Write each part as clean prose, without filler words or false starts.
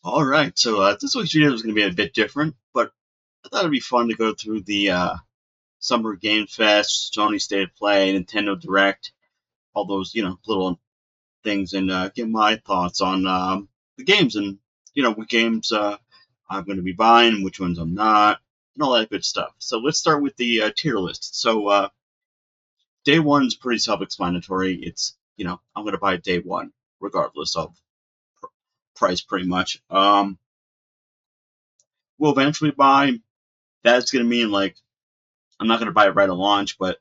All right, so this week's video is going to be a bit different, but I thought it'd be fun to go through the Summer Game Fest, Sony State of Play, Nintendo Direct, all those little things, and get my thoughts on the games and what games I'm going to be buying, which ones I'm not, and all that good stuff. So let's start with the tier list. So day one's pretty self-explanatory. It's I'm going to buy day one regardless of price, pretty much. We'll eventually buy. That's going to mean like I'm not going to buy it right at launch, but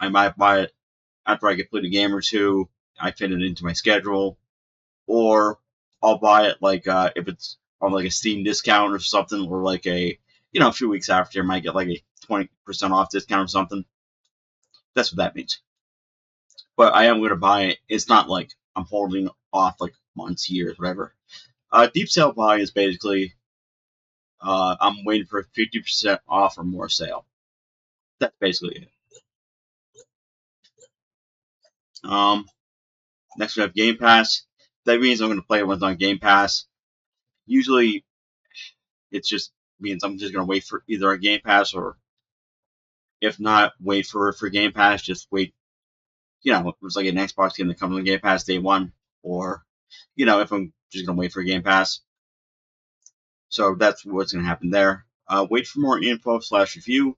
I might buy it after I get played a game or two. I fit it into my schedule, or I'll buy it like if it's on like a Steam discount or something, or like a few weeks after, I might get like a 20% off discount or something. That's what that means. But I am going to buy it. It's not like I'm holding off like months, years, whatever. Deep sale buy is basically I'm waiting for a 50% off or more sale. That's basically it. Next we have Game Pass. That means I'm going to play it once on Game Pass. Usually, it just means I'm just going to wait for either a Game Pass, or if not, wait for Game Pass. Just wait. If it's like an Xbox game that comes on Game Pass day one, or if I'm just going to wait for Game Pass. So that's what's going to happen there. Wait for more info/review.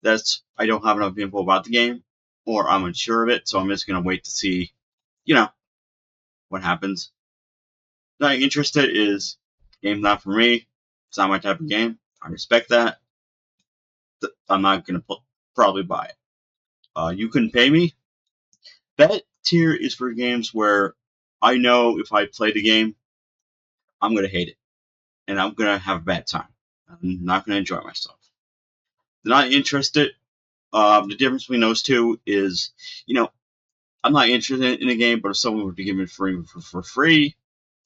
I don't have enough info about the game, or I'm unsure of it, so I'm just going to wait to see, what happens. Not interested is game's not for me. It's not my type of game. I respect that. I'm not going to probably buy it. You couldn't pay me. That tier is for games where I know if I play the game, I'm going to hate it. And I'm going to have a bad time. I'm not going to enjoy myself. Not interested. The difference between those two is, I'm not interested in a game, but if someone were to give me for free,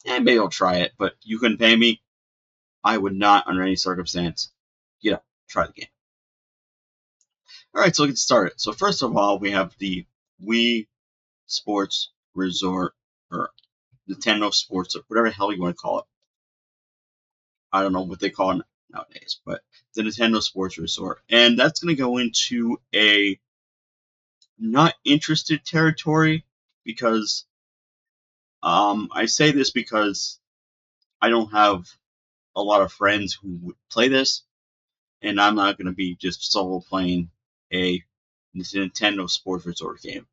maybe I'll try it. But you couldn't pay me. I would not, under any circumstance, try the game. All right, so let's get started. So first of all, we have the Wii Sports Resort, or Nintendo Sports, or whatever the hell you want to call it. I don't know what they call it nowadays, but the Nintendo Sports Resort. And that's going to go into a not interested territory, because I say this because I don't have a lot of friends who would play this, and I'm not going to be just solo playing a Nintendo Sports Resort game.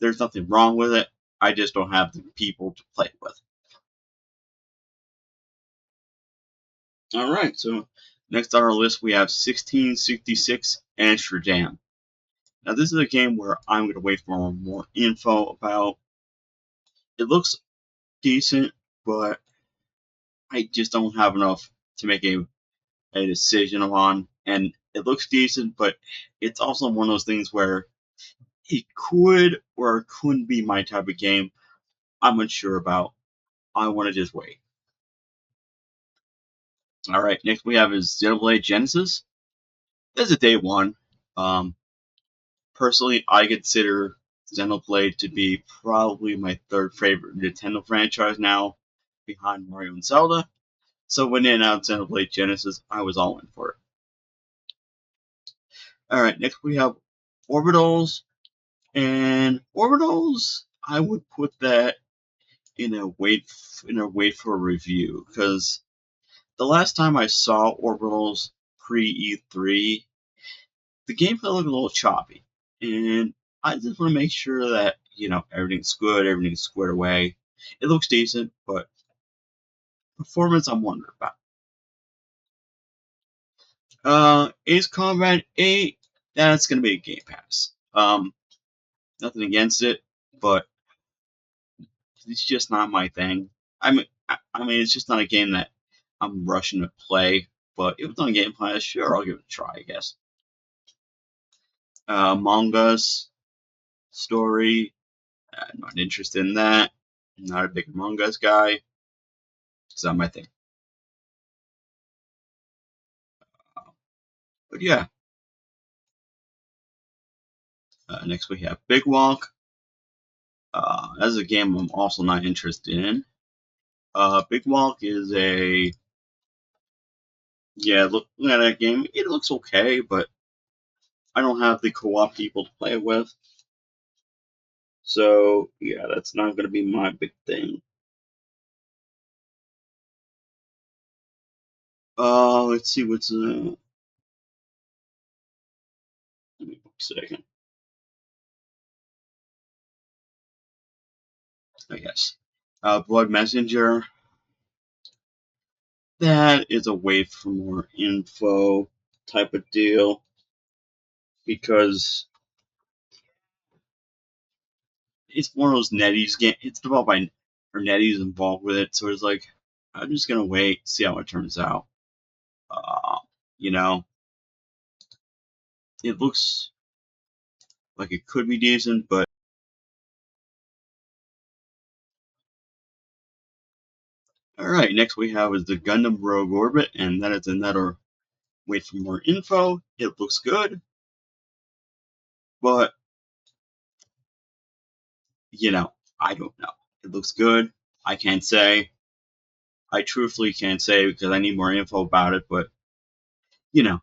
There's nothing wrong with it. I just don't have the people to play it with. All right, so next on our list we have 1666 Amsterdam. Now this is a game where I'm going to wait for more info about. It looks decent, but I just don't have enough to make a decision on. And it looks decent, but it's also one of those things where it could or couldn't be my type of game. I'm unsure about. I want to just wait. All right, next we have is Xenoblade Genesis. This is day one. Personally, I consider Xenoblade to be probably my third favorite Nintendo franchise now, behind Mario and Zelda. So when they announced Xenoblade Genesis, I was all in for it. All right, next we have Orbitals, and Orbitals, I would put that in a wait for a review, because the last time I saw Orbitals pre E3, the gameplay looked a little choppy, and I just want to make sure that everything's good, everything's squared away. It looks decent, but performance I'm wondering about. Ace Combat 8, that's gonna be a Game Pass. Nothing against it, but it's just not my thing. I mean, it's just not a game that I'm rushing to play. But if it's on Game Pass, sure, I'll give it a try, I guess. Among Us story, not interested in that. Not a big Among Us guy. It's not my thing. But yeah. Next we have Big Walk. That's a game I'm also not interested in. Big Walk is a looking at that game, it looks okay, but I don't have the co-op people to play it with. So yeah, that's not going to be my big thing. Let's see what's give me a second. I guess. Blood Messenger. That is a wait for more info type of deal because it's one of those NetEase games. It's developed by or NetEase involved with it, so it's like I'm just gonna wait, see how it turns out. Uh, you know, it looks like it could be decent, but all right. Next we have is the Gundam Rogue Orbit, and that is another wait for more info. It looks good, but I don't know. It looks good. I can't say. I truthfully can't say because I need more info about it, but you know,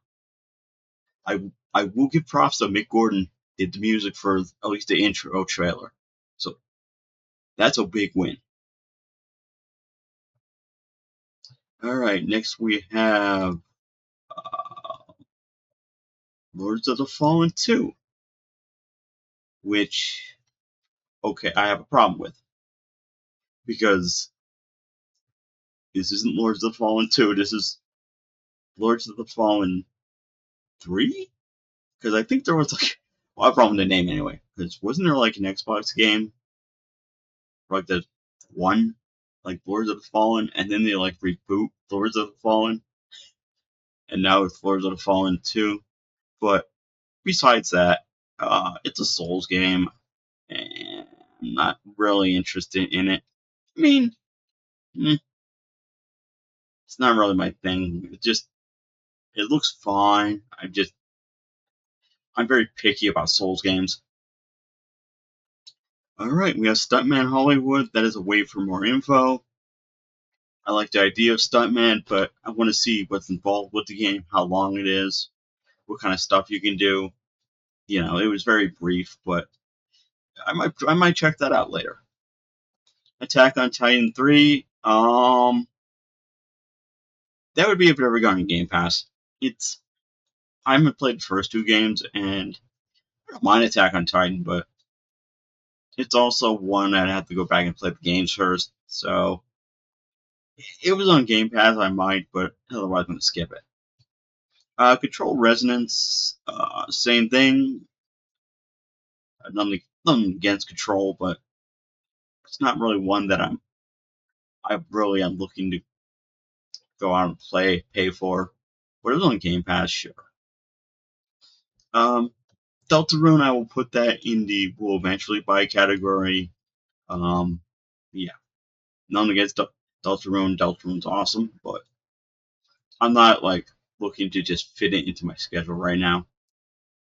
I will give props to Mick Gordon did the music for at least the intro trailer. So that's a big win. All right, next we have Lords of the Fallen 2, which, okay, I have a problem with because this isn't Lords of the Fallen 2, this is Lords of the Fallen 3? Because I think there was like, well, I have a problem with the name anyway, because wasn't there like an Xbox game, like the one, like Lords of the Fallen, and then they like reboot Lords of the Fallen, and now it's Lords of the Fallen 2. But besides that, it's a Souls game, and I'm not really interested in it. I mean, it's not really my thing. It looks fine. I'm very picky about Souls games. All right, we have Stuntman Hollywood. That is a wait for more info. I like the idea of Stuntman, but I want to see what's involved with the game, how long it is, what kind of stuff you can do. It was very brief, but I might check that out later. Attack on Titan 3. That would be if it ever got on Game Pass. I haven't played the first two games, and I don't mind Attack on Titan, but it's also one I'd have to go back and play the games first. So if it was on Game Pass, I might, but otherwise I'm going to skip it. Control Resonance, same thing. Nothing against Control, but it's not really one that I really am looking to go out and pay for. But it was on Game Pass, sure. Deltarune, I will put that in the will eventually buy category. Yeah, nothing against Deltarune. Deltarune's awesome, but I'm not like looking to just fit it into my schedule right now.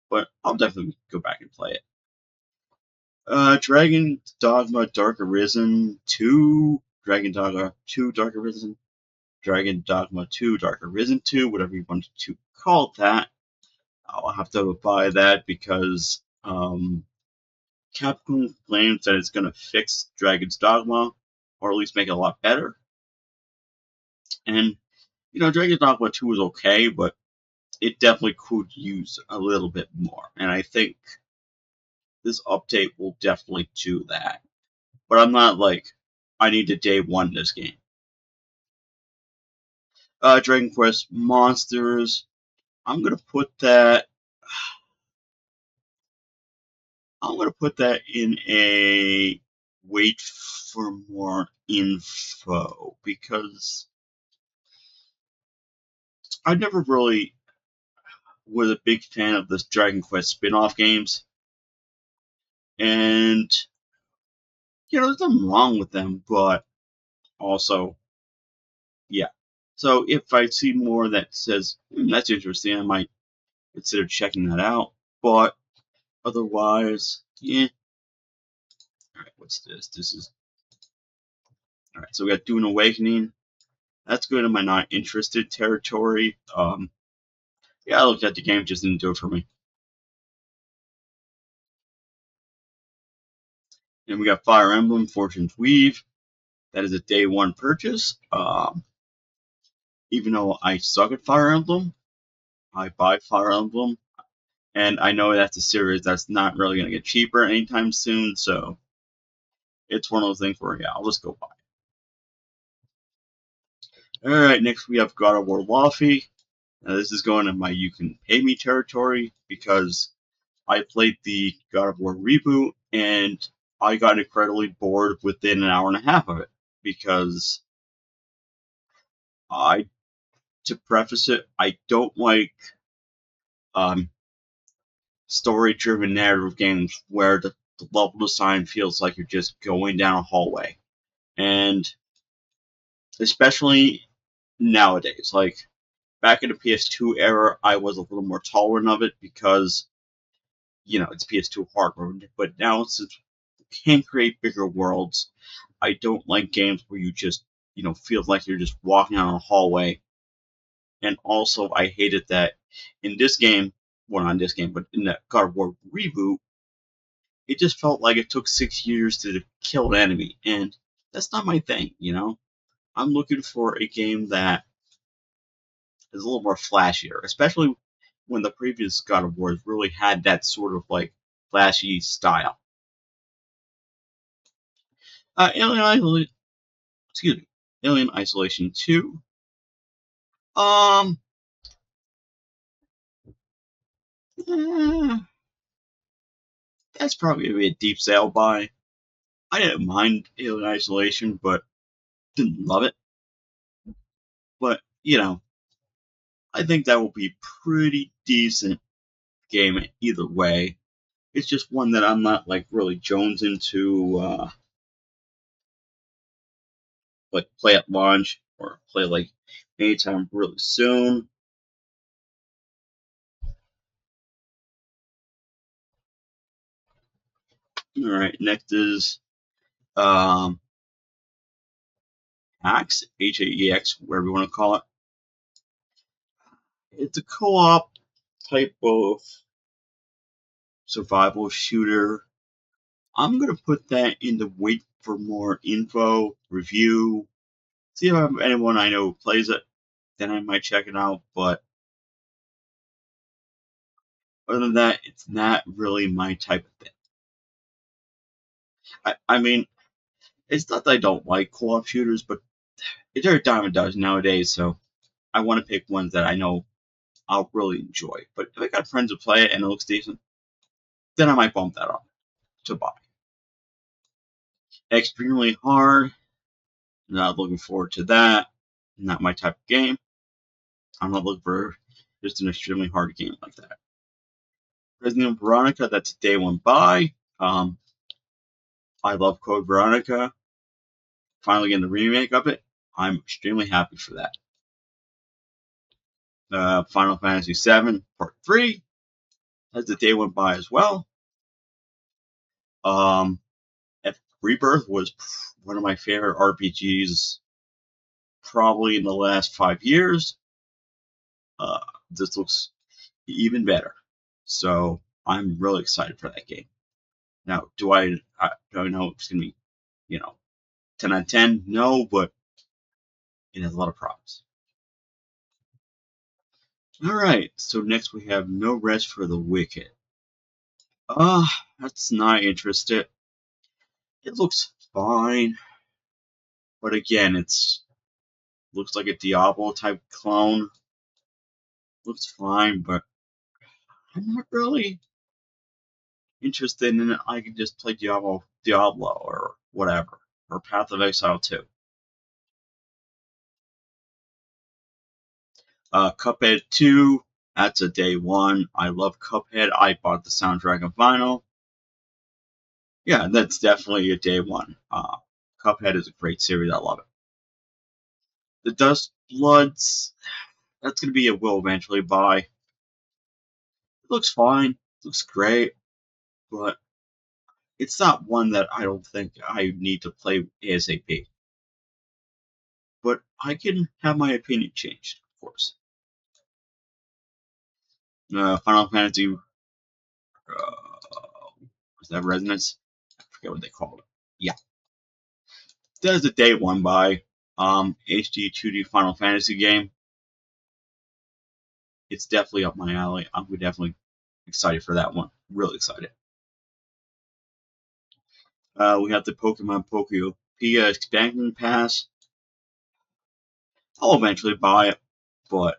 But I'll definitely go back and play it. Dragon Dogma Dark Arisen 2, Dragon Dogma 2 Dark Arisen, Dragon Dogma 2 Dark Arisen 2, whatever you want to call that. I'll have to buy that because Capcom claims that it's going to fix Dragon's Dogma, or at least make it a lot better. And, Dragon's Dogma 2 is okay, but it definitely could use a little bit more. And I think this update will definitely do that. But I'm not like, I need to day one this game. Dragon Quest Monsters. I'm gonna put that. I'm gonna put that in a wait for more info because I never really was a big fan of the Dragon Quest spin-off games, and there's nothing wrong with them, but also, yeah. So if I see more that says that's interesting, I might consider checking that out. But otherwise, yeah. All right, what's this? This is All right, so we got Dune Awakening. That's good in my not interested territory. Yeah, I looked at the game, just didn't do it for me. And we got Fire Emblem Fortune's Weave. That is a day one purchase. Even though I suck at Fire Emblem, I buy Fire Emblem, and I know that's a series that's not really going to get cheaper anytime soon. So it's one of those things where, yeah, I'll just go buy it. All right, next we have God of War Lofi. Now this is going in my you can pay me territory because I played the God of War reboot and I got incredibly bored within an hour and a half of it because I, to preface it, I don't like um, story-driven narrative games where the level design feels like you're just going down a hallway, and especially nowadays, like back in the PS2 era, I was a little more tolerant of it because it's PS2 hardware. But now since you can create bigger worlds, I don't like games where you just feel like you're just walking down a hallway. And also, I hated that in this game, well, not in this game, but in that God of War reboot, it just felt like it took 6 years to kill an enemy, and that's not my thing. I'm looking for a game that is a little more flashier, especially when the previous God of Wars really had that sort of like flashy style. Alien Isolation, excuse me, Alien Isolation 2. Um, eh, that's probably gonna be a deep sale buy. I didn't mind Alien Isolation, but didn't love it. But I think that will be pretty decent game either way. It's just one that I'm not like really jonesing to like play at launch or play like anytime really soon. All right, next is um, Hax, Haex, whatever you want to call it. It's a co-op type of survival shooter. I'm gonna put that in the wait for more info, review, see if I have anyone I know who plays it. Then I might check it out. But other than that, it's not really my type of thing. I mean, it's not that I don't like co-op shooters, but it's every dime a dozen nowadays. So I want to pick ones that I know I'll really enjoy. But if I got friends who play it and it looks decent, then I might bump that up to buy. Extremely hard. Not looking forward to that. Not my type of game. I'm not looking for just an extremely hard game like that. Resident Evil Veronica, that's a day one buy. I love Code Veronica. Finally getting the remake of it. I'm extremely happy for that. Final Fantasy VII Part 3, as the day went by as well. Um, Rebirth was one of my favorite RPGs probably in the last 5 years. This looks even better. So I'm really excited for that game. Now, do I know it's going to be, 10 out of 10? No, but it has a lot of promise. Alright, so next we have No Rest for the Wicked. That's not interested. It looks fine. But again, it's looks like a Diablo type clone. Looks fine, but I'm not really interested in it. I can just play Diablo or whatever. Or Path of Exile 2. Cuphead 2, that's a day one. I love Cuphead. I bought the soundtrack and vinyl. Yeah, that's definitely a day one. Cuphead is a great series. I love it. The Dust Bloods, that's going to be a will eventually buy. It looks fine. It looks great. But it's not one that I don't think I need to play ASAP. but I can have my opinion changed, of course. Final Fantasy, is that Resonance? I forget what they called it. Yeah, that is a day one by HD 2D Final Fantasy game. It's definitely up my alley. I'm definitely excited for that one. Really excited. We have the Pokemon Pokéopia expansion pass. I'll eventually buy it, but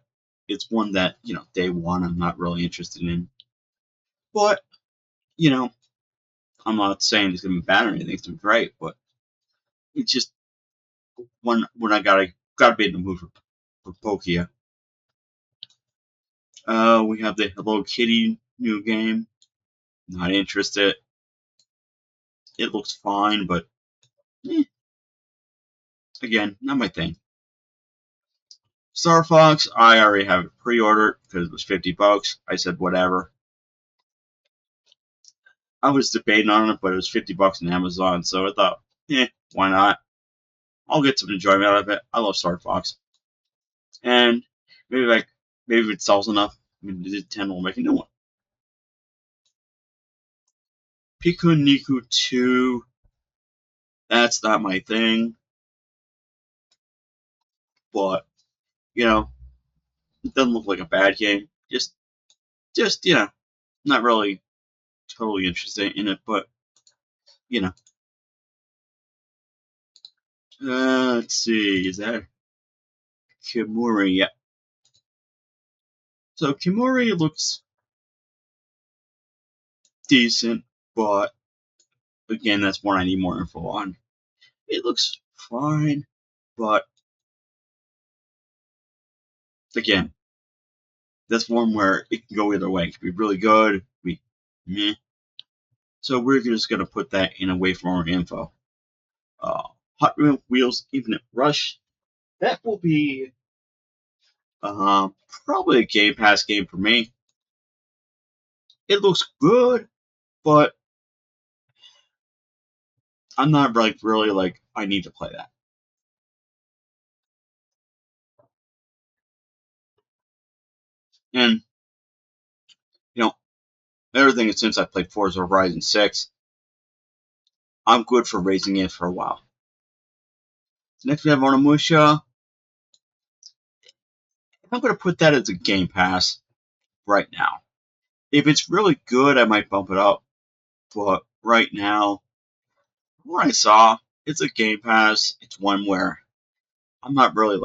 it's one that, day one I'm not really interested in. But, you know, I'm not saying it's gonna be bad or anything, it's gonna be great, but it's just when I gotta be in the mood for Pokia. We have the Hello Kitty new game. Not interested. It looks fine, but again, not my thing. Star Fox, I already have it pre-ordered because it was $50. I said whatever. I was debating on it, but it was $50 on Amazon, so I thought, why not? I'll get some enjoyment out of it. I love Star Fox, and maybe if it sells enough, Nintendo will make a new one. Piku Niku 2, that's not my thing, but it doesn't look like a bad game. Just not really totally interested in it, but you know. Let's see, is that Kimura? Yeah. So Kimura looks decent, but again, that's one I need more info on. It looks fine, but again, that's one where it can go either way. It could be really good, it could be meh. So we're just gonna put that in away from our info. Hot Wheels Infinite Rush. That will be probably a Game Pass game for me. It looks good, but I'm not really like I need to play that. And everything since I played Forza Horizon 6, I'm good for raising it for a while. Next we have Onimusha. I'm going to put that as a Game Pass right now. If it's really good, I might bump it up. But right now, what I saw, it's a Game Pass. It's one where I'm not really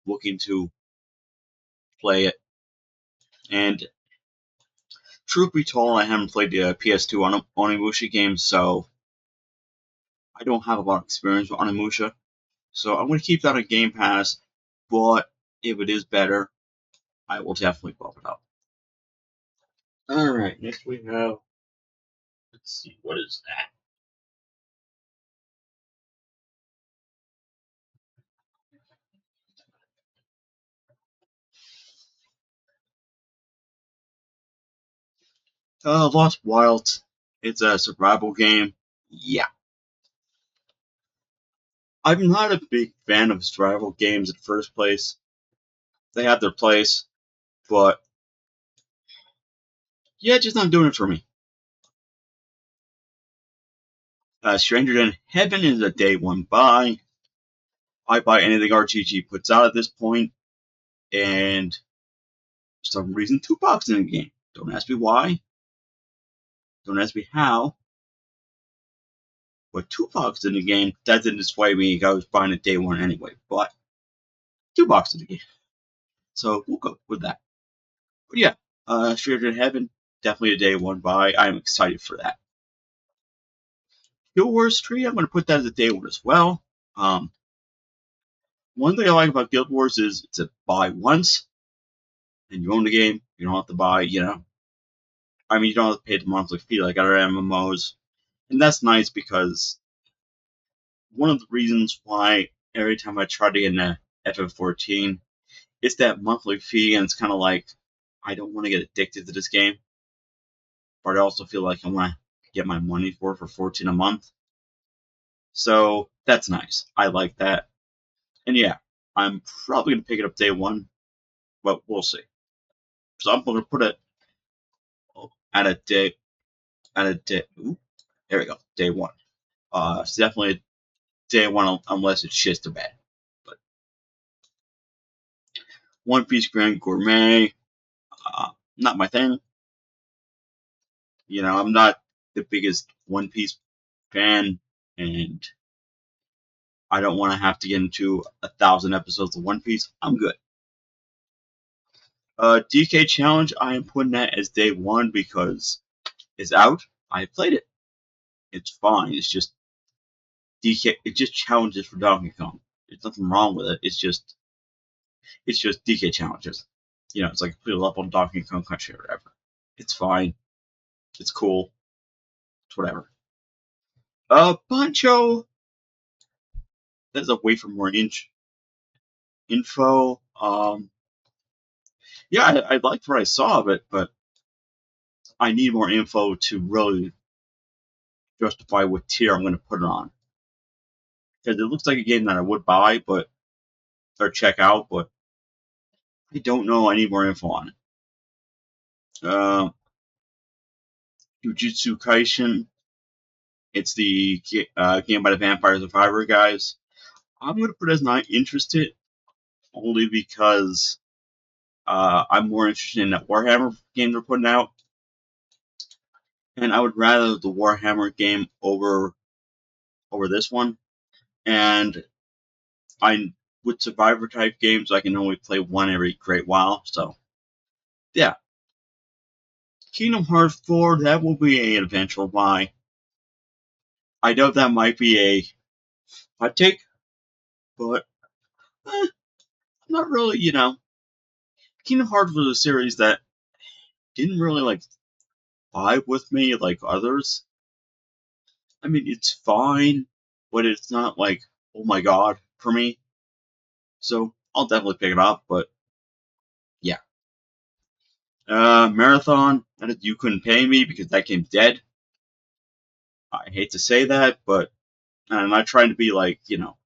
looking to play it. And truth be told, I haven't played the PS2 Onimusha games, so I don't have a lot of experience with Onimusha. So I'm going to keep that on Game Pass. But if it is better, I will definitely bump it up. Alright, next we have, let's see, what is that? Lost Wilds. It's a survival game. Yeah. I'm not a big fan of survival games in the first place. They have their place, but yeah, just not doing it for me. Stranger Than Heaven is a day one buy. I buy anything RGG puts out at this point, and for some reason, $2 in the game. Don't ask me why. Don't ask me how. But $2 in the game, that didn't sway me. I was buying it day one anyway. But $2 in the game. So we'll go with that. But yeah, Stranger Than Heaven, definitely a day one buy. I'm excited for that. Guild Wars 3, I'm going to put that as a day one as well. One thing I like about Guild Wars is it's a buy once, and you own the game. You don't have to buy, you don't have to pay the monthly fee like other MMOs. And that's nice because one of the reasons why every time I try to get into FF14, it's that monthly fee, and it's kind of like, I don't want to get addicted to this game, but I also feel like I want to get my money for 14 a month. So that's nice. I like that. And yeah, I'm probably gonna pick it up day one, but we'll see. So I'm gonna put it at a day Ooh, there we go, day one. It's definitely day one unless it's shits to bed. But One Piece Grand Gourmet, not my thing. I'm not the biggest One Piece fan, and I don't want to have to get into 1,000 episodes of One Piece. I'm good. DK Challenge, I am putting that as day one because it's out. I played it. It's fine. It's just DK. It just challenges for Donkey Kong. There's nothing wrong with it. It's just DK challenges. It's like a level Donkey Kong Country or whatever. It's fine. It's cool. It's whatever. Poncho. There's a way for more info. Yeah, I liked what I saw of it, but I need more info to really justify what tier I'm going to put it on. Because it looks like a game that I would buy, or check out, but I don't know. I need more info on it. Jujutsu Kaisen. It's the game by the Vampire Survivor guys. I'm going to put it as not interested, only because I'm more interested in that Warhammer game they're putting out. And I would rather the Warhammer game over this one. And I with Survivor type games, I can only play one every great while. So yeah, Kingdom Hearts 4, that will be an eventual buy. I know that might be a hot take, but not really. Kingdom Hearts was a series that didn't really vibe with me like others. I mean, it's fine, but it's not like, oh my god, for me. So I'll definitely pick it up, but yeah. Marathon, that is, you couldn't pay me because that game's dead. I hate to say that, but I'm not trying to be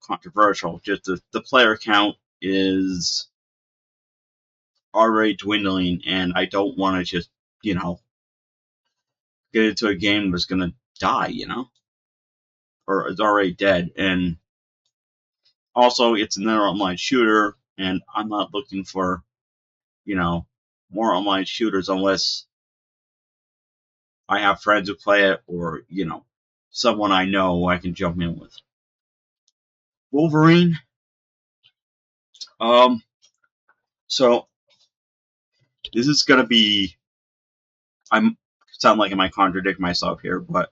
controversial. Just the player count is already dwindling, and I don't want to just get into a game that's gonna die, or is already dead. And also, it's another online shooter, and I'm not looking for more online shooters unless I have friends who play it, or someone I know I can jump in with. Wolverine. Um. So this is gonna be. I'm sound like I might contradict myself here, but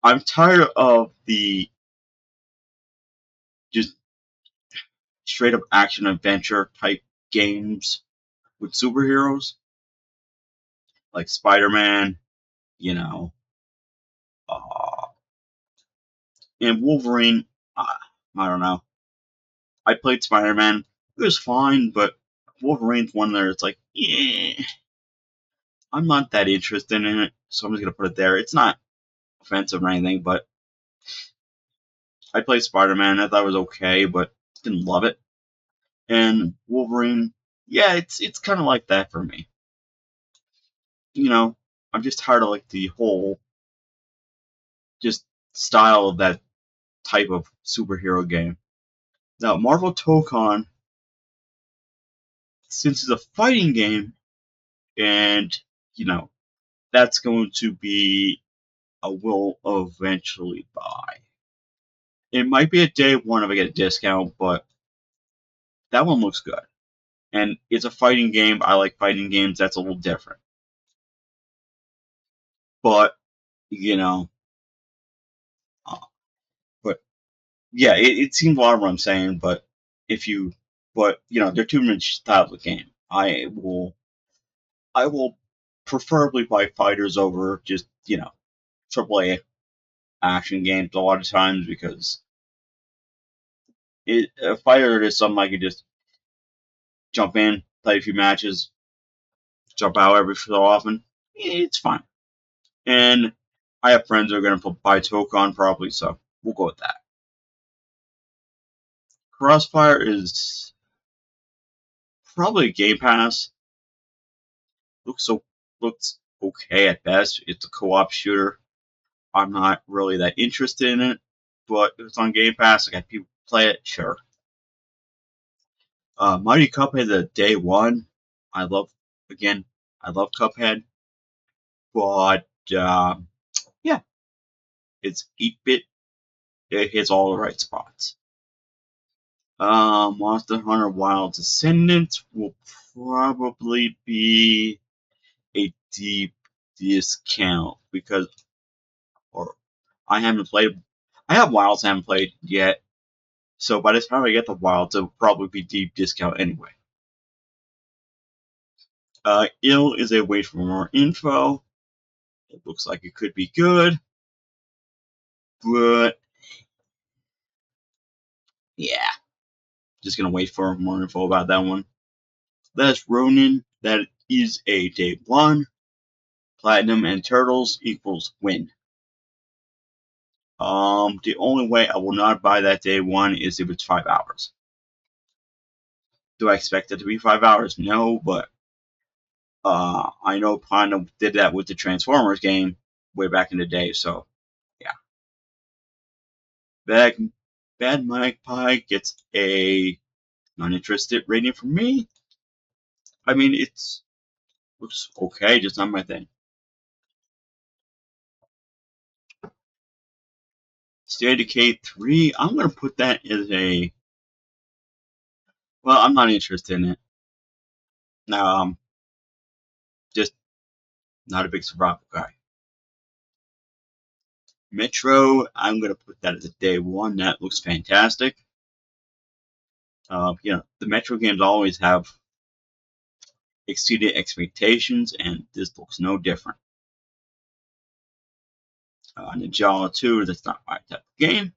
I'm tired of the just straight up action adventure type games with superheroes like Spider-Man, you know, uh, and Wolverine. I don't know. I played Spider-Man. It was fine, but Wolverine's one there. It's like, I'm not that interested in it, so I'm just gonna put it there. It's not offensive or anything, but I played Spider-Man. I thought it was okay, but didn't love it. And Wolverine, yeah, it's kind of like that for me. I'm just tired of the whole just style of that type of superhero game. Now, Marvel Tokon, since it's a fighting game, and that's going to be a will eventually buy. It might be a day one if I get a discount, but that one looks good. And it's a fighting game. I like fighting games. That's a little different. But, you know, uh, but yeah, it seems a lot of what I'm saying, they're two different styles of game. I will preferably buy fighters over just, AAA action games a lot of times because a fighter is something I could just jump in, play a few matches, jump out every so often. It's fine. And I have friends who are going to buy Tokon probably, so we'll go with that. Crossfire is probably Game Pass. Looks okay at best. It's a co-op shooter. I'm not really that interested in it, but if it's on Game Pass, I got people play it. Sure. Mighty Cuphead the day one. I love again. I love Cuphead, but yeah, it's 8-bit. It hits all the right spots. Monster Hunter Wild Descendants will probably be a deep discount because, or I haven't played. I have Wilds, I haven't played yet. So by the time I get the Wilds, it'll probably be deep discount anyway. Ill is a wait for more info. It looks like it could be good, but yeah, just gonna wait for more info about that one. That's Ronin. That is a day one. Platinum and turtles equals win. The only way I will not buy that day one is if it's 5 hours. Do I expect it to be 5 hours? No, but I know Platinum did that with the Transformers game way back in the day, so yeah. Bad Mike Pie gets a non-interested rating from me. I mean, it's looks okay, just not my thing. State of Decay 3, I'm gonna put that as a well, I'm not interested in it. Just not a big survival guy. Metro, I'm gonna put that as a day one. That looks fantastic. The Metro games always have exceeded expectations, and this looks no different. Ninjala 2, that's not my type of game.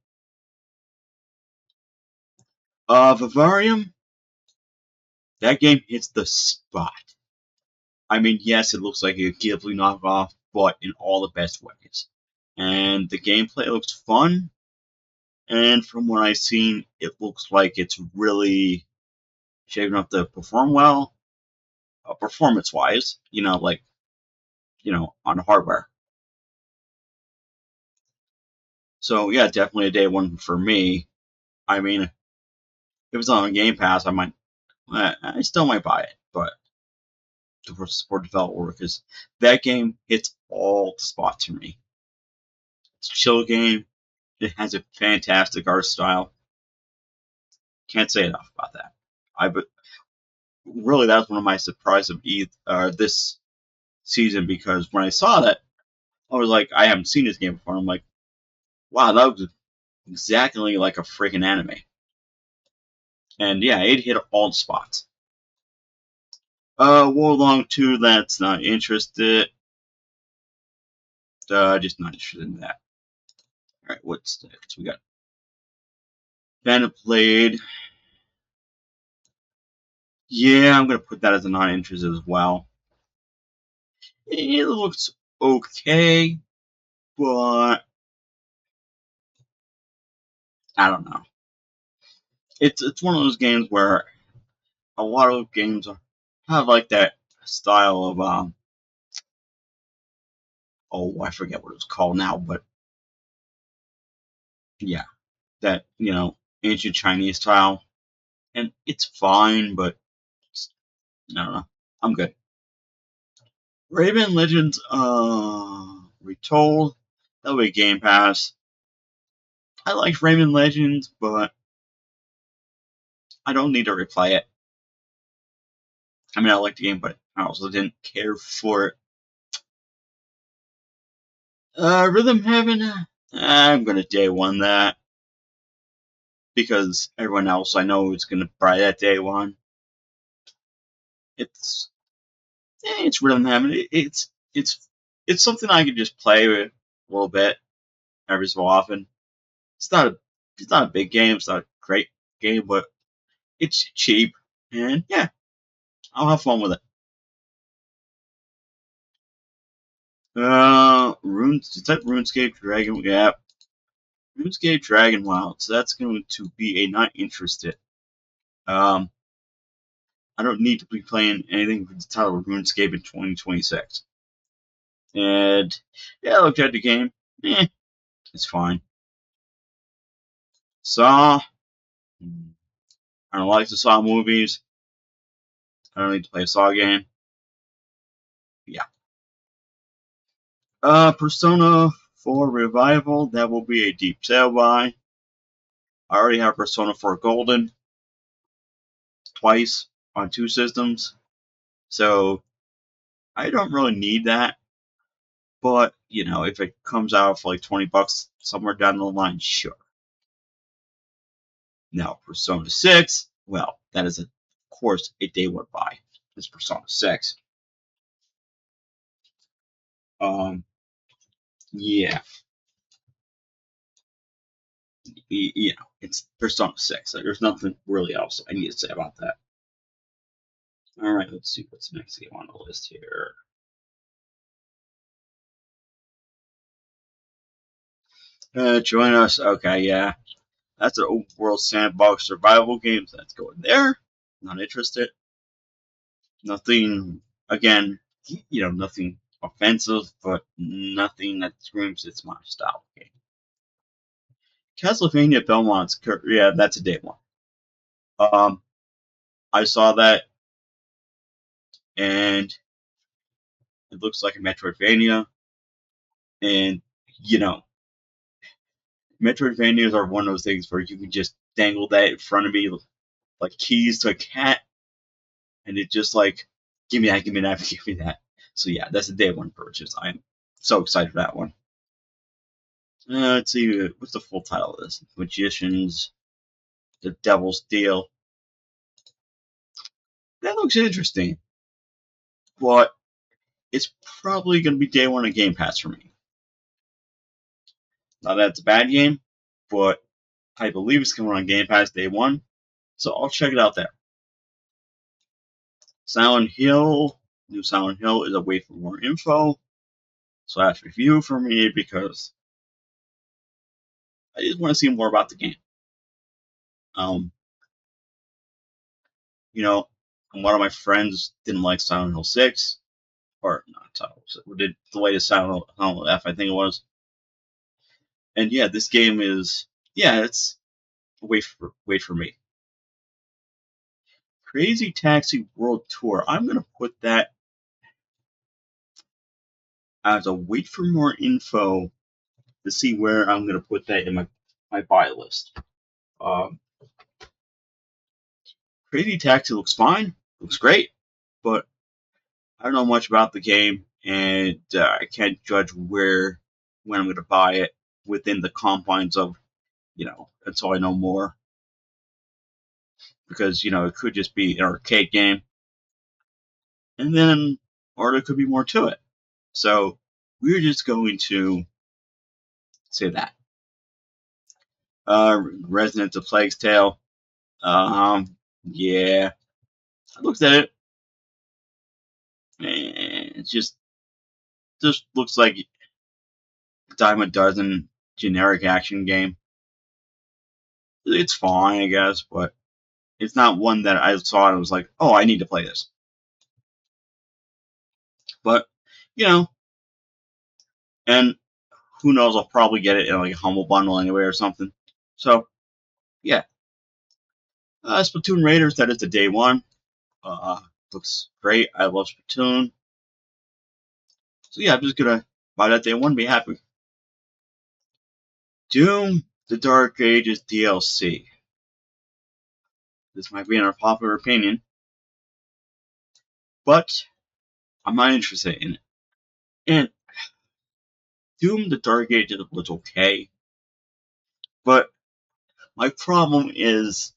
Vivarium, that game hits the spot. I mean, yes, it looks like a Ghibli knockoff, but in all the best ways. And the gameplay looks fun, and from what I've seen, it looks like it's really shaping up to perform well, performance-wise. On hardware. So yeah, definitely a day one for me. I mean, if it's on Game Pass, I still might buy it, but to support developer because that game hits all the spots for me. It's a chill game. It has a fantastic art style. Can't say enough about that. But really, that's one of my surprises of this season because when I saw that, I was like, I haven't seen this game before. I'm like, wow, that was exactly like a freaking anime. And yeah, it hit all the spots. Warlong 2, that's not interested. Just not interested in that. Alright, what's next? We got Phantom Blade. Yeah, I'm gonna put that as a non-interested as well. It looks okay, but I don't know. It's one of those games where a lot of games have like that style of I forget what it's called now, but yeah, that ancient Chinese style, and it's fine, but I don't know. I'm good. Raven Legends, Retold. That'll be Game Pass. I like Raven Legends, but I don't need to replay it. I mean, I like the game, but I also didn't care for it. Rhythm Heaven. I'm gonna day one that because everyone else I know is gonna buy that day one. It's Rhythm Heaven. It's something I can just play with a little bit every so often. It's not a big game. It's not a great game, but it's cheap, and yeah, I'll have fun with it. Is that RuneScape Dragon? Yeah, RuneScape Dragon Wild. So that's going to be a not interested. I don't need to be playing anything with the title of RuneScape in 2026. And yeah, I looked at the game. It's fine. Saw. I don't like the Saw movies. I don't need to play a Saw game. Yeah. Persona 4 Revival. That will be a deep sale buy. I already have Persona 4 Golden twice on 2 systems. So I don't really need that. But, if it comes out for like $20 somewhere down the line, sure. Now, Persona 6, well, that is, of course, a day one buy. It's Persona 6. Yeah. It's Persona 6. There's nothing really else I need to say about that. Alright, let's see what's next game on the list here. Join us. Okay, yeah. That's an open world sandbox survival game. So that's going there. Not interested. Nothing, again, nothing offensive, but nothing that screams it's my style game. Castlevania Belmont's, yeah, that's a day one. I saw that, and it looks like a Metroidvania. And, Metroidvanias are one of those things where you can just dangle that in front of me like keys to a cat, and it just like, give me that, give me that, give me that. So yeah, that's a day one purchase. I'm so excited for that one. Let's see, what's the full title of this? Magicians, The Devil's Deal. That looks interesting, but it's probably going to be day one of Game Pass for me. Not that it's a bad game, but I believe it's coming on Game Pass day one, so I'll check it out there. Silent Hill, new Silent Hill is a wait for more info. So that's review for me because I just want to see more about the game. One of my friends didn't like Silent Hill 6, or not Silent Hill 6, did the latest Silent Hill F, I think it was. And yeah, this game is, it's wait for me. Crazy Taxi World Tour. I'm gonna put that as a wait for more info to see where I'm gonna put that in my buy list. Crazy Taxi looks fine, looks great, but I don't know much about the game, and I can't judge when I'm going to buy it within the confines of, until I know more. Because, it could just be an arcade game, or there could be more to it. So, we're just going to say that. Resident of Plague's Tale. Yeah. I looked at it, and it just looks like a dime a dozen generic action game. It's fine, I guess, but it's not one that I saw and was like, oh, I need to play this. But, and who knows, I'll probably get it in like a Humble Bundle anyway or something. So, yeah. Splatoon Raiders, that is the day one. Looks great. I love Splatoon. So, yeah, I'm just going to buy that day one, be happy. Doom, The Dark Ages DLC. This might be an unpopular opinion, but I'm not interested in it. And Doom, The Dark Ages was okay, but my problem is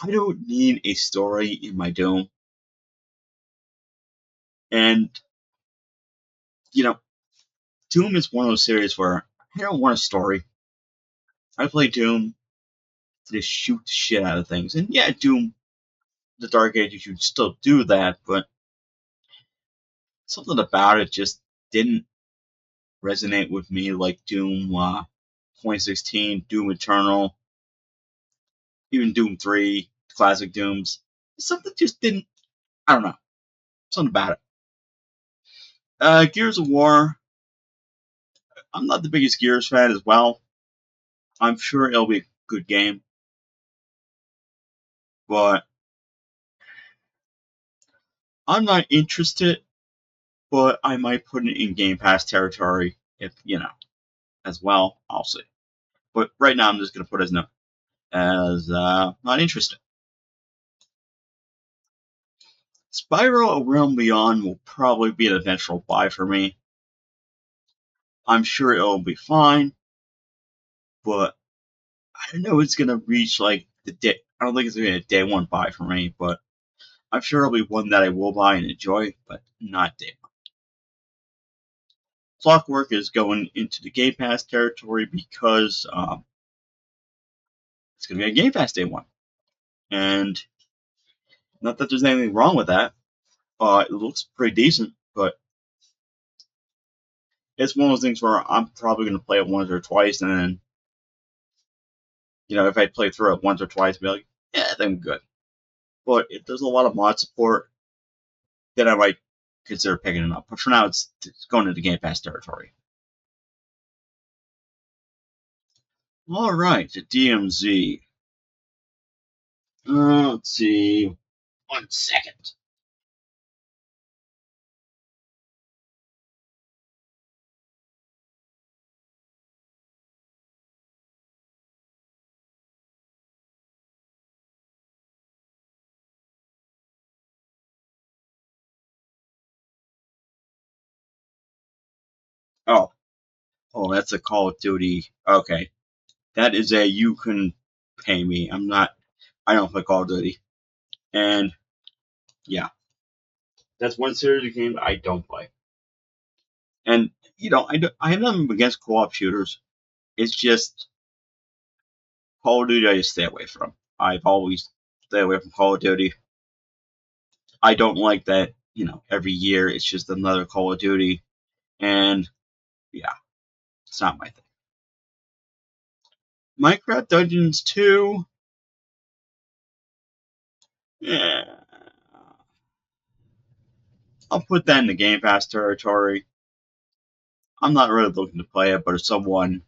I don't need a story in my Doom. And, Doom is one of those series where I don't want a story. I play Doom to just shoot the shit out of things. And yeah, Doom, the Dark Ages, you still do that, but something about it just didn't resonate with me like Doom 2016, Doom Eternal, even Doom 3, classic Dooms. Something just didn't, I don't know, something about it. Gears of War, I'm not the biggest Gears fan as well. I'm sure it'll be a good game, but I'm not interested, but I might put it in Game Pass territory if, as well. I'll see. But right now, I'm just going to put it as not interested. Spyro A Realm Beyond will probably be an eventual buy for me. I'm sure it'll be fine, but I don't know it's going to reach like the day. I don't think it's going to be a day one buy for me, but I'm sure it'll be one that I will buy and enjoy, but not day one. Clockwork is going into the Game Pass territory because it's going to be a Game Pass day one. And not that there's anything wrong with that. It looks pretty decent, but it's one of those things where I'm probably going to play it once or twice, and then, if I play through it once or twice, be like, yeah, then I'm good. But if there's a lot of mod support, then I might consider picking it up. But for now, it's going into Game Pass territory. All right, the DMZ. Let's see. 1 second. Oh, that's a Call of Duty. Okay, that is a you can pay me. I don't play Call of Duty, and yeah, that's one series of games I don't play. And I have nothing against co-op shooters. It's just Call of Duty I just stay away from. I've always stayed away from Call of Duty. I don't like that, every year it's just another Call of Duty. And yeah, it's not my thing. Minecraft Dungeons 2. Yeah. I'll put that in the Game Pass territory. I'm not really looking to play it, but if someone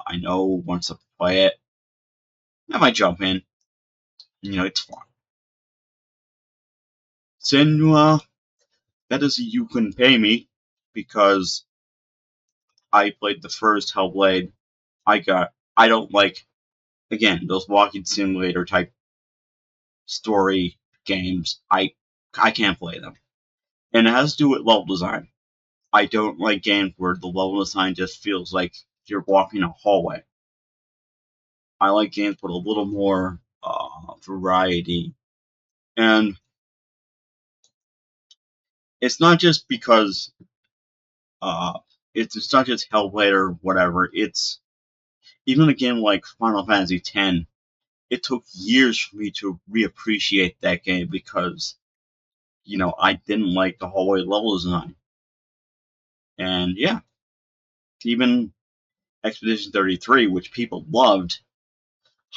I know wants to play it, I might jump in. It's fun. Senua, that is you can pay me because I played the first Hellblade. I don't like, again, those walking simulator type story games. I can't play them. And it has to do with level design. I don't like games where the level design just feels like you're walking a hallway. I like games with a little more variety. And it's not just because it's not just Hellblade or whatever. It's even a game like Final Fantasy X. It took years for me to reappreciate that game because, I didn't like the hallway level design. And yeah, even Expedition 33, which people loved,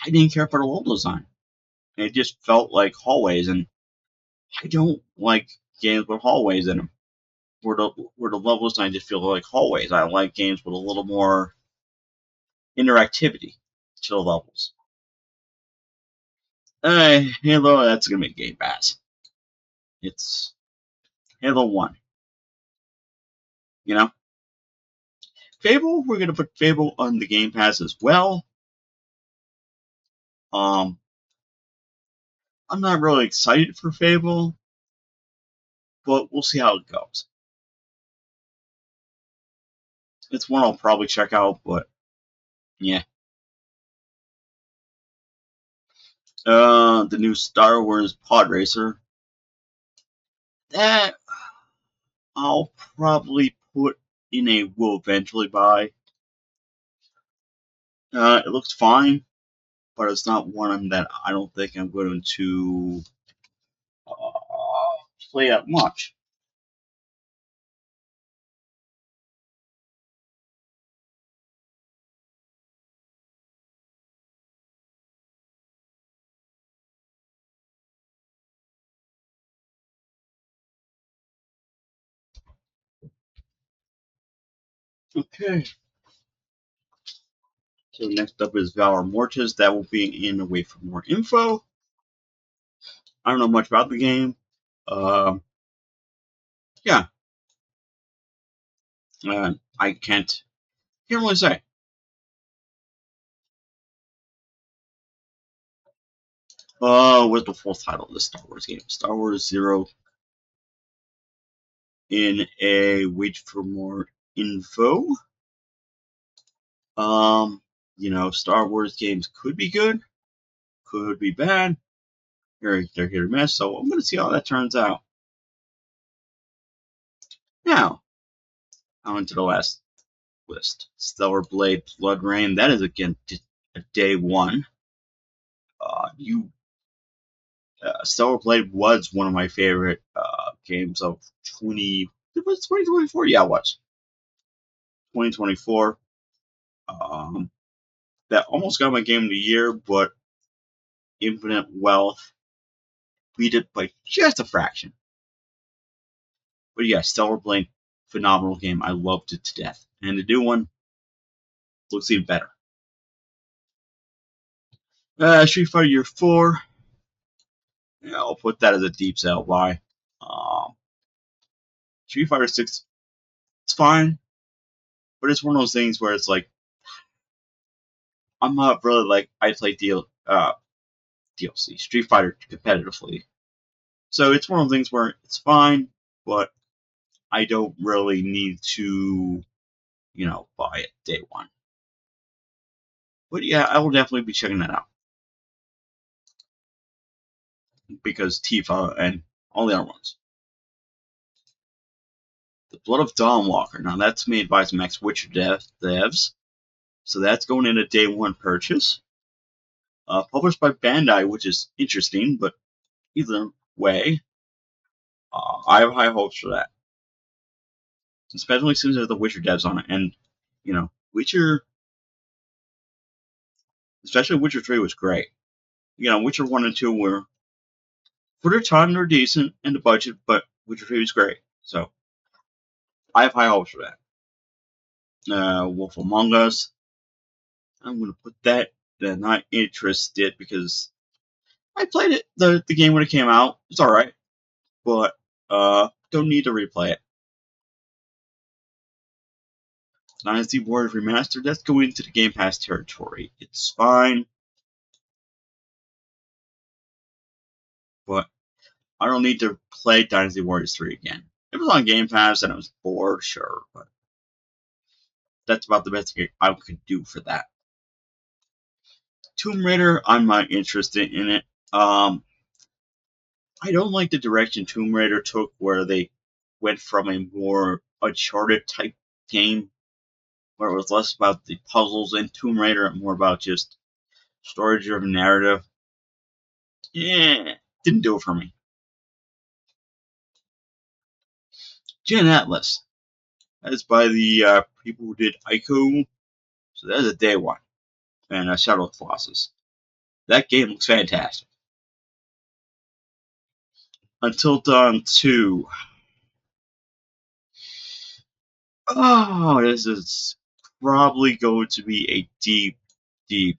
I didn't care for the level design. It just felt like hallways, and I don't like games with hallways in them. Where the level design just feels like hallways. I like games with a little more interactivity to the levels. Halo, that's gonna be Game Pass. It's Halo 1. Fable, we're gonna put Fable on the Game Pass as well. I'm not really excited for Fable, but we'll see how it goes. It's one I'll probably check out, but yeah. The new Star Wars Pod Racer. That I'll probably put in a will eventually buy. It looks fine, but it's not one that I don't think I'm going to play that much. Okay. So next up is Valor Mortis. That will be in Away for More Info. I don't know much about the game. Yeah. I can't really say. What's the full title of this Star Wars game? Star Wars Zero in a Wait for More Info. Star Wars games could be good, could be bad. They're hit or miss, so I'm going to see how that turns out. Now, on to the last list. Stellar Blade Blood Rain. That is, again, a day one. Stellar Blade was one of my favorite games of 2024. Yeah, it was 2024. That almost got my game of the year, but Infinite Wealth beat it by just a fraction. But yeah, Stellar Blade, phenomenal game. I loved it to death. And the new one looks even better. Street Fighter Year 4. Yeah, I'll put that as a deep sell buy. Street Fighter 6, it's fine, but it's one of those things where it's like, I'm not really like, I play DLC, Street Fighter competitively. So it's one of those things where it's fine, but I don't really need to, buy it day one. But yeah, I will definitely be checking that out. Because Tifa and all the other ones. The Blood of Dawnwalker. Now that's made by some ex-Witcher devs. So that's going in a day one purchase. Published by Bandai, which is interesting, but either way, I have high hopes for that. Especially since there's the Witcher devs on it. And, Witcher, especially Witcher 3 was great. Witcher 1 and 2 were, for their time, they're decent in the budget, but Witcher 3 was great. So, I have high hopes for that. Wolf Among Us. I'm going to put that. Not interested because I played it, the game when it came out. It's alright. But, don't need to replay it. Dynasty Warriors Remastered, that's going into the Game Pass territory. It's fine. But I don't need to play Dynasty Warriors 3 again. It was on Game Pass and I was bored, sure, but that's about the best I could do for that. Tomb Raider, I'm not interested in it. I don't like the direction Tomb Raider took, where they went from a more Uncharted type game, where it was less about the puzzles in Tomb Raider and more about just story-driven narrative. Yeah, didn't do it for me. Gen Atlas. That is by the people who did Ico. So that is a day one. And Shadow of the Colossus. That game looks fantastic. Until Dawn 2. Oh, this is probably going to be a deep, deep,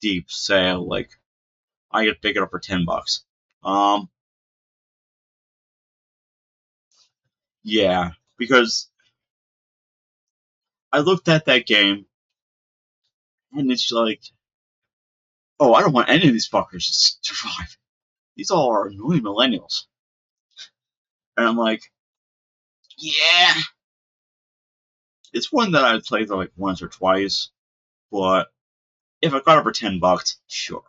deep sale. Like, I could pick it up for $10. Yeah, because I looked at that game and it's like, oh, I don't want any of these fuckers to survive. These all are annoying millennials. And I'm like, yeah. It's one that I'd played like once or twice, but if I got it for $10, sure.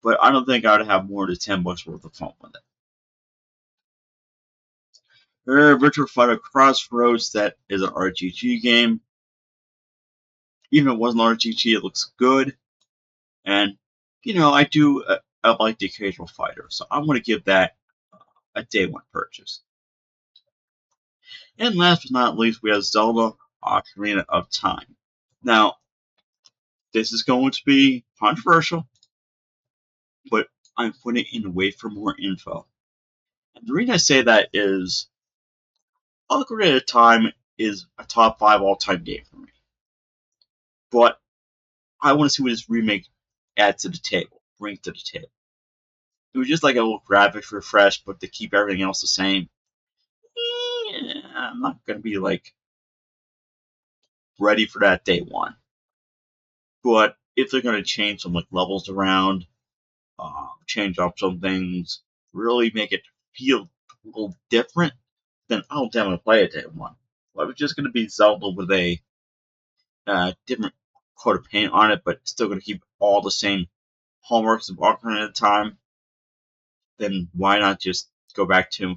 But I don't think I'd have more than $10 worth of fun with it. Virtual Fighter Crossroads, that is an RPG game. Even if it wasn't RPG, it looks good. And, I like the occasional fighter, so I'm going to give that a day one purchase. And last but not least, we have Zelda Ocarina of Time. Now, this is going to be controversial, but I'm putting it in a wait for more info. And the reason I say that is Ocarina of Time is a top 5 all-time game for me. But I want to see what this remake adds to the table, brings to the table. It was just like a little graphics refresh, but to keep everything else the same. Yeah, I'm not gonna be like ready for that day one. But if they're gonna change some like levels around, change up some things, really make it feel a little different, then I'll definitely play it day one. But if it's just gonna be Zelda with a different coat of paint on it, but still gonna keep all the same hallmarks of Ocarina of Time, then why not just go back to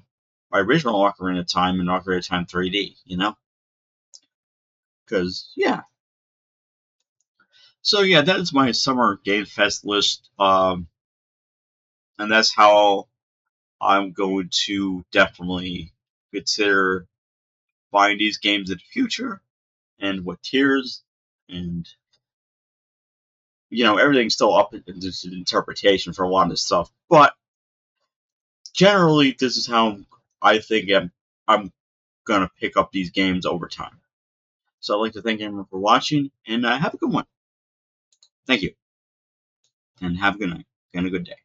my original Ocarina of Time and Ocarina of Time 3D, you know? Because, yeah. So, yeah, that is my Summer Game Fest list. And that's how I'm going to definitely consider buying these games in the future and what tiers. And, everything's still up in this interpretation for a lot of this stuff. But generally, this is how I think I'm going to pick up these games over time. So I'd like to thank everyone for watching, and have a good one. Thank you, and have a good night, and a good day.